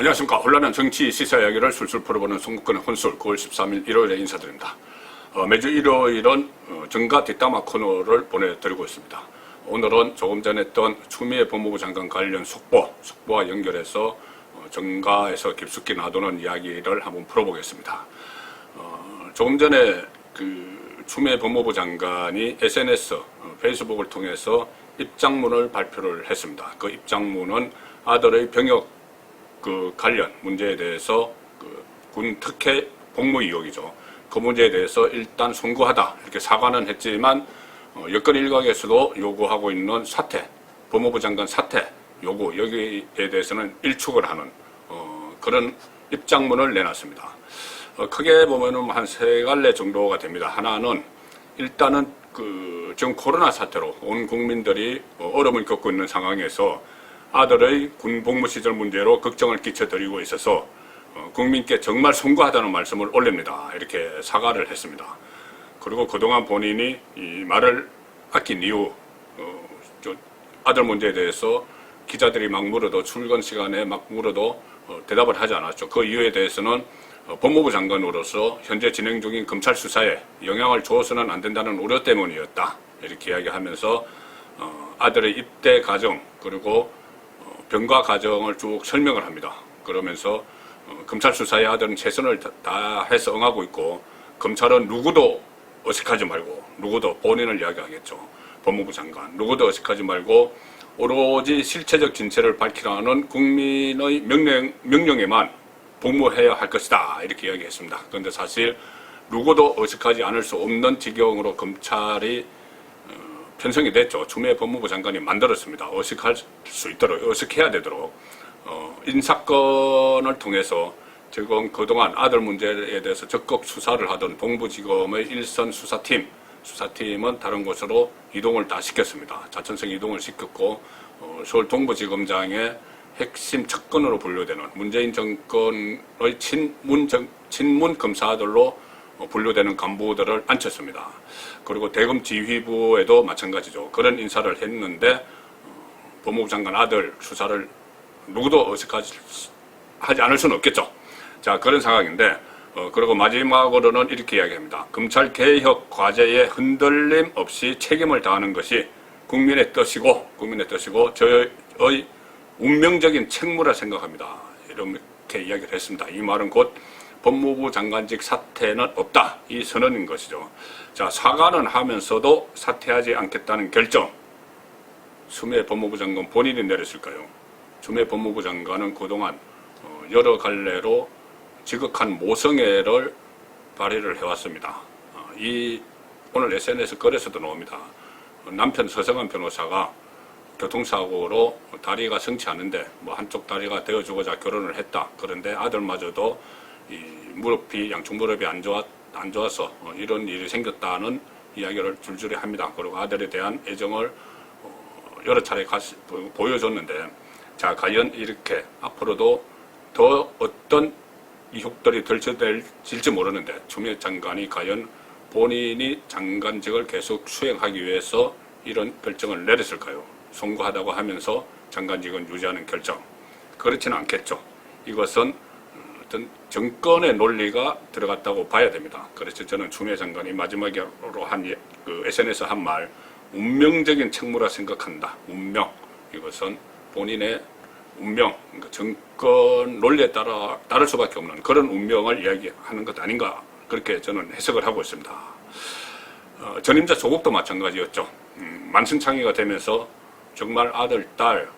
안녕하십니까. 혼란한 정치 시사 이야기를 술술 풀어보는 송국근의 혼술 9월 13일 일요일에 인사드립니다. 매주 일요일은 정가 뒷담화 코너를 보내드리고 있습니다. 오늘은 조금 전에 했던 추미애 법무부 장관 관련 속보와 연결해서 정가에서 깊숙이 놔두는 이야기를 한번 풀어보겠습니다. 조금 전에 추미애 법무부 장관이 SNS, 페이스북을 통해서 입장문을 발표를 했습니다. 그 입장문은 아들의 병역 관련 문제에 대해서 군 특혜 복무 의혹이죠. 그 문제에 대해서 일단 송구하다 이렇게 사과는 했지만 여권 일각에서도 요구하고 있는 사퇴, 법무부 장관 사퇴 요구 여기에 대해서는 일축을 하는 그런 입장문을 내놨습니다. 크게 보면은 한 세 갈래 정도가 됩니다. 하나는 일단은 지금 코로나 사태로 온 국민들이 어려움을 겪고 있는 상황에서 아들의 군 복무 시절 문제로 걱정을 끼쳐드리고 있어서 국민께 정말 송구하다는 말씀을 올립니다. 이렇게 사과를 했습니다. 그리고 그동안 본인이 이 말을 아낀 이유, 아들 문제에 대해서 기자들이 막 물어도 출근 시간에 막 물어도 대답을 하지 않았죠. 그 이유에 대해서는 법무부 장관으로서 현재 진행 중인 검찰 수사에 영향을 주어서는 안 된다는 우려 때문이었다. 이렇게 이야기하면서 아들의 입대 과정 그리고 병가 과정을 쭉 설명을 합니다. 그러면서 검찰 수사에 아들은 최선을 다해서 응하고 있고 검찰은 누구도 어색하지 말고 누구도 본인을 이야기하겠죠. 법무부 장관 누구도 어색하지 말고 오로지 실체적 진실을 밝히라는 국민의 명령에만 복무해야 할 것이다 이렇게 이야기했습니다. 그런데 사실 누구도 어색하지 않을 수 없는 지경으로 검찰이 편성이 됐죠. 추미애 법무부 장관이 만들었습니다. 어색할 수 있도록, 어색해야 되도록 인사건을 통해서 지금 그동안 아들 문제에 대해서 적극 수사를 하던 동부지검의 일선 수사팀은 다른 곳으로 이동을 다 시켰습니다. 자천성 이동을 시켰고 서울 동부지검장의 핵심 측근으로 분류되는 문재인 정권의 친문 검사들로 분류되는 간부들을 앉혔습니다. 그리고 대검 지휘부에도 마찬가지죠. 그런 인사를 했는데 법무부 장관 아들 수사를 누구도 어색하지 않을 수는 없겠죠. 자, 그런 상황인데 그리고 마지막으로는 이렇게 이야기합니다. 검찰 개혁 과제에 흔들림 없이 책임을 다하는 것이 국민의 뜻이고 저의 운명적인 책무라 생각합니다. 이렇게 이야기를 했습니다. 이 말은 곧 법무부 장관직 사퇴는 없다. 이 선언인 것이죠. 자, 사과는 하면서도 사퇴하지 않겠다는 결정. 추미애 법무부 장관 본인이 내렸을까요? 추미애 법무부 장관은 그동안 여러 갈래로 지극한 모성애를 발휘를 해왔습니다. 오늘 SNS 글에서도 나옵니다. 남편 서성한 변호사가 교통사고로 다리가 성치 않는데 한쪽 다리가 되어주고자 결혼을 했다. 그런데 아들마저도 이 무릎이 양쪽 무릎이 안 좋아서 이런 일이 생겼다는 이야기를 줄줄이 합니다. 그리고 아들에 대한 애정을 여러 차례 보여줬는데 자, 과연 이렇게 앞으로도 더 어떤 이혹들이 덜쳐질지 모르는데 추미애 장관이 과연 본인이 장관직을 계속 수행하기 위해서 이런 결정을 내렸을까요? 송구하다고 하면서 장관직은 유지하는 결정. 그렇지는 않겠죠. 이것은 어떤 정권의 논리가 들어갔다고 봐야 됩니다. 그래서 저는 추미애 장관이 마지막으로 SNS 한 말, 운명적인 책무라 생각한다. 운명. 이것은 본인의 운명, 그러니까 정권 논리에 따를 수밖에 없는 그런 운명을 이야기하는 것 아닌가. 그렇게 저는 해석을 하고 있습니다. 전임자 조국도 마찬가지였죠. 만신창이가 되면서 정말 아들, 딸,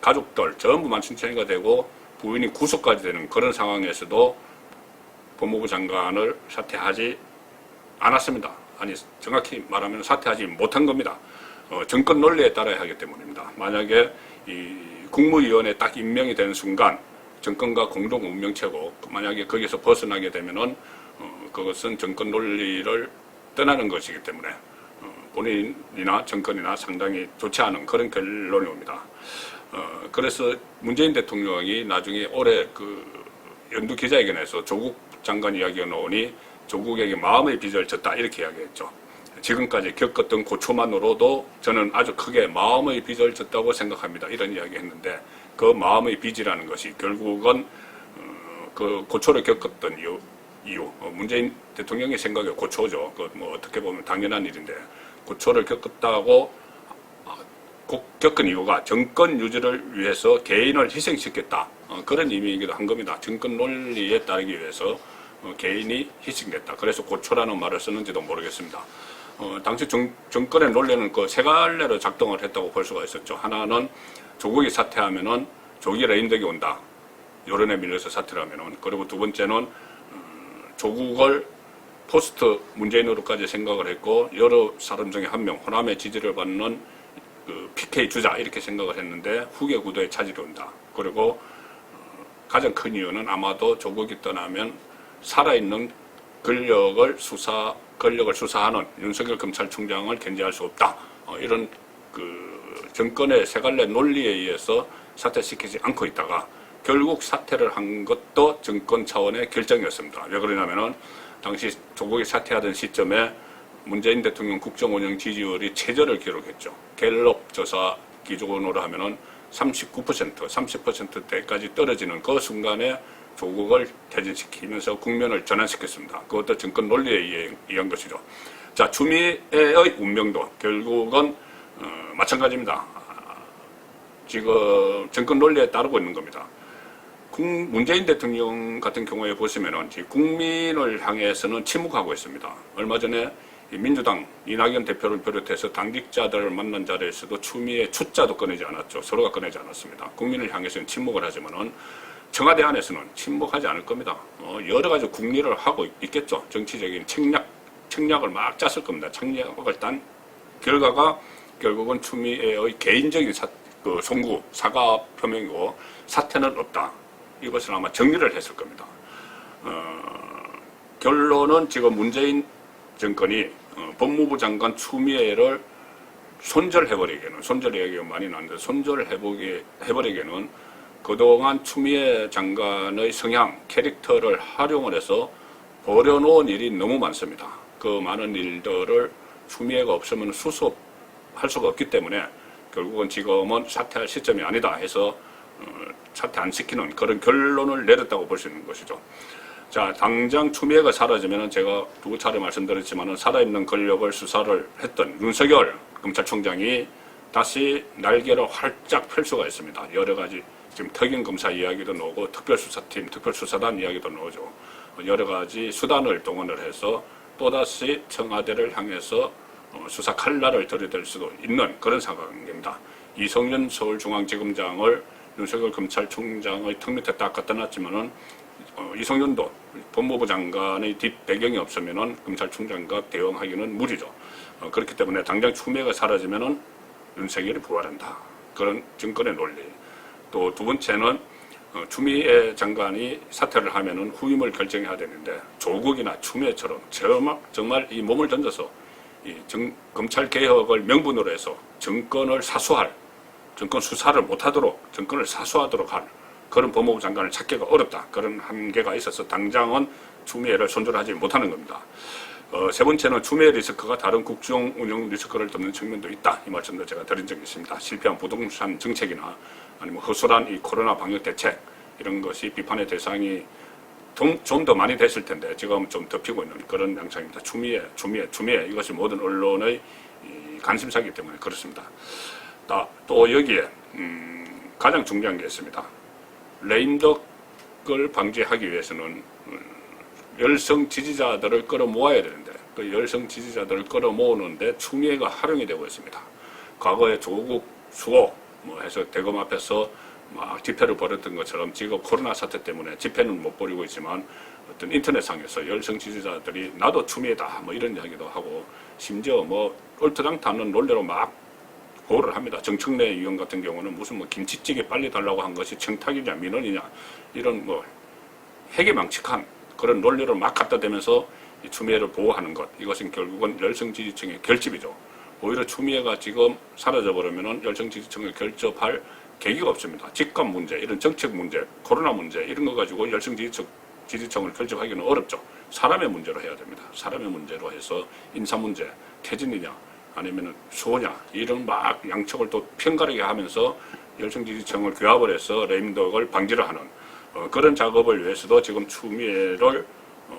가족들 전부 만신창이가 되고 부인이 구속까지 되는 그런 상황에서도 법무부 장관을 사퇴하지 않았습니다. 아니, 정확히 말하면 사퇴하지 못한 겁니다. 정권 논리에 따라야 하기 때문입니다. 만약에 이 국무위원회 딱 임명이 되는 순간 정권과 공동 운명체고 만약에 거기서 벗어나게 되면은 그것은 정권 논리를 떠나는 것이기 때문에 본인이나 정권이나 상당히 좋지 않은 그런 결론이 옵니다. 그래서 문재인 대통령이 나중에 올해 연두 기자회견에서 조국 장관 이야기가 나오니 조국에게 마음의 빚을 졌다 이렇게 이야기했죠. 지금까지 겪었던 고초만으로도 저는 아주 크게 마음의 빚을 졌다고 생각합니다. 이런 이야기 했는데 그 마음의 빚이라는 것이 결국은 그 고초를 겪었던 이유 문재인 대통령의 생각에 고초죠. 그 뭐 어떻게 보면 당연한 일인데 고초를 겪었다고 겪은 이유가 정권 유지를 위해서 개인을 희생시켰다. 그런 의미이기도 한 겁니다. 정권 논리에 따르기 위해서 개인이 희생됐다. 그래서 고초라는 말을 쓰는지도 모르겠습니다. 당시 정권의 논리는 그 세 갈래로 작동을 했다고 볼 수가 있었죠. 하나는 조국이 사퇴하면은 조기 레임덕이 온다. 여론에 밀려서 사퇴를 하면은. 그리고 두 번째는 조국을 포스트 문재인으로까지 생각을 했고 여러 사람 중에 한 명 호남의 지지를 받는 그 PK 주자 이렇게 생각을 했는데 후계 구도에 차질이 온다. 그리고 가장 큰 이유는 아마도 조국이 떠나면 살아있는 권력을 수사하는 윤석열 검찰총장을 견제할 수 없다. 이런 그 정권의 세 갈래 논리에 의해서 사퇴시키지 않고 있다가 결국 사퇴를 한 것도 정권 차원의 결정이었습니다. 왜 그러냐면은 당시 조국이 사퇴하던 시점에 문재인 대통령 국정운영 지지율이 최저를 기록했죠. 갤럽 조사 기준으로 하면은 39%, 30%대까지 떨어지는 그 순간에 조국을 퇴진시키면서 국면을 전환시켰습니다. 그것도 정권 논리에 의한 것이죠. 자, 추미애의 운명도 결국은 마찬가지입니다. 지금 정권 논리에 따르고 있는 겁니다. 문재인 대통령 같은 경우에 보시면은 국민을 향해서는 침묵하고 있습니다. 얼마 전에 민주당 이낙연 대표를 비롯해서 당직자들을 만난 자리에서도 추미애 추자도 꺼내지 않았죠. 서로가 꺼내지 않았습니다. 국민을 향해서는 침묵을 하지만은 청와대 안에서는 침묵하지 않을 겁니다. 여러 가지 국리를 하고 있겠죠. 정치적인 책략을 막 짰을 겁니다. 책략을 딴 결과가 결국은 추미애의 개인적인 송구, 사과 표명이고 사퇴는 없다. 이것을 아마 정리를 했을 겁니다. 결론은 지금 문재인 정권이 법무부 장관 추미애를 손절해버리기에는, 손절 이야기가 많이 나왔는데 손절해버리기에는 그동안 추미애 장관의 성향, 캐릭터를 활용을 해서 버려놓은 일이 너무 많습니다. 그 많은 일들을 추미애가 없으면 수습할 수가 없기 때문에 결국은 지금은 사퇴할 시점이 아니다 해서 사퇴 안 시키는 그런 결론을 내렸다고 볼 수 있는 것이죠. 자, 당장 추미애가 사라지면 제가 두 차례 말씀드렸지만 살아있는 권력을 수사를 했던 윤석열 검찰총장이 다시 날개를 활짝 펼 수가 있습니다. 여러 가지 지금 특임검사 이야기도 나오고 특별수사팀, 특별수사단 이야기도 나오죠. 여러 가지 수단을 동원을 해서 또다시 청와대를 향해서 수사 칼날을 들이댈 수도 있는 그런 상황입니다. 이성윤 서울중앙지검장을 윤석열 검찰총장의 턱 밑에 딱 갖다 놨지만은 이성윤도 법무부 장관의 뒷배경이 없으면은 검찰총장과 대응하기는 무리죠. 그렇기 때문에 당장 추미애가 사라지면은 윤석열이 부활한다. 그런 정권의 논리. 또 두 번째는 추미애 장관이 사퇴를 하면은 후임을 결정해야 되는데 조국이나 추미애처럼 정말 이 몸을 던져서 검찰 개혁을 명분으로 해서 정권을 사수할, 정권 수사를 못하도록 정권을 사수하도록 할 그런 법무부 장관을 찾기가 어렵다. 그런 한계가 있어서 당장은 추미애를 손절하지 못하는 겁니다. 세 번째는 추미애 리스크가 다른 국정 운영 리스크를 덮는 측면도 있다. 이 말씀도 제가 드린 적이 있습니다. 실패한 부동산 정책이나 아니면 허술한 이 코로나 방역 대책 이런 것이 비판의 대상이 좀 더 많이 됐을 텐데 지금 좀 덮이고 있는 그런 양상입니다. 추미애 이것이 모든 언론의 관심사이기 때문에 그렇습니다. 또 여기에 가장 중요한 게 있습니다. 레임덕을 방지하기 위해서는 열성 지지자들을 끌어모아야 되는데 그 열성 지지자들을 끌어모으는데 추미애가 활용이 되고 있습니다. 과거에 조국 수호 해서 대검 앞에서 막 집회를 벌였던 것처럼 지금 코로나 사태 때문에 집회는 못 벌이고 있지만 어떤 인터넷상에서 열성 지지자들이 나도 추미애다 이런 이야기도 하고 심지어 얼토당토 않는 논리로 막 보호를 합니다. 정청래 의원 같은 경우는 무슨 김치찌개 빨리 달라고 한 것이 청탁이냐 민원이냐 이런 해괴망측한 그런 논리를 막 갖다 대면서 이 추미애를 보호하는 것 이것은 결국은 열성 지지층의 결집이죠. 오히려 추미애가 지금 사라져버리면 열성 지지층을 결집할 계기가 없습니다. 직감 문제, 이런 정책 문제, 코로나 문제 이런 거 가지고 열성 지지층을 결집하기는 어렵죠. 사람의 문제로 해야 됩니다. 사람의 문제로 해서 인사 문제, 퇴진이냐 아니면 수호냐 이런 막 양측을 또 편가르게 하면서 열성지지층을 규합을 해서 레임덕을 방지를 하는 그런 작업을 위해서도 지금 추미애를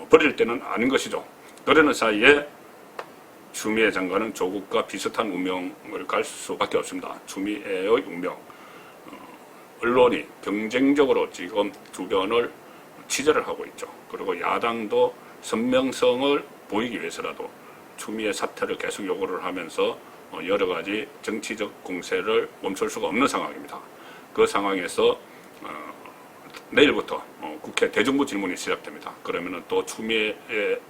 버릴 때는 아닌 것이죠. 그러는 사이에 추미애 장관은 조국과 비슷한 운명을 갈 수밖에 없습니다. 추미애의 운명. 언론이 경쟁적으로 지금 주변을 취재를 하고 있죠. 그리고 야당도 선명성을 보이기 위해서라도 추미애 사퇴를 계속 요구를 하면서 여러 가지 정치적 공세를 멈출 수가 없는 상황입니다. 그 상황에서 내일부터 국회 대정부 질문이 시작됩니다. 그러면은 또 추미애를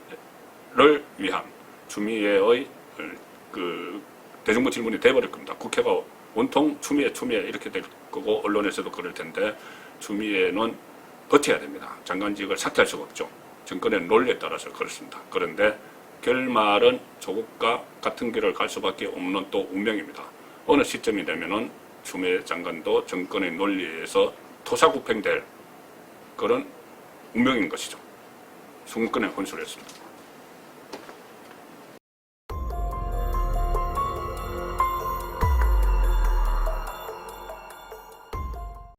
위한 추미애의 그 대정부 질문이 돼버릴 겁니다. 국회가 온통 추미애 이렇게 될 거고 언론에서도 그럴 텐데 추미애는 버텨야 됩니다. 장관직을 사퇴할 수가 없죠. 정권의 논리에 따라서 그렇습니다. 그런데 결말은 조국과 같은 길을 갈 수밖에 없는 또 운명입니다. 어느 시점이 되면은 추미애 장관도 정권의 논리에서 토사구팽될 그런 운명인 것이죠. 순간에 혼술했습니다.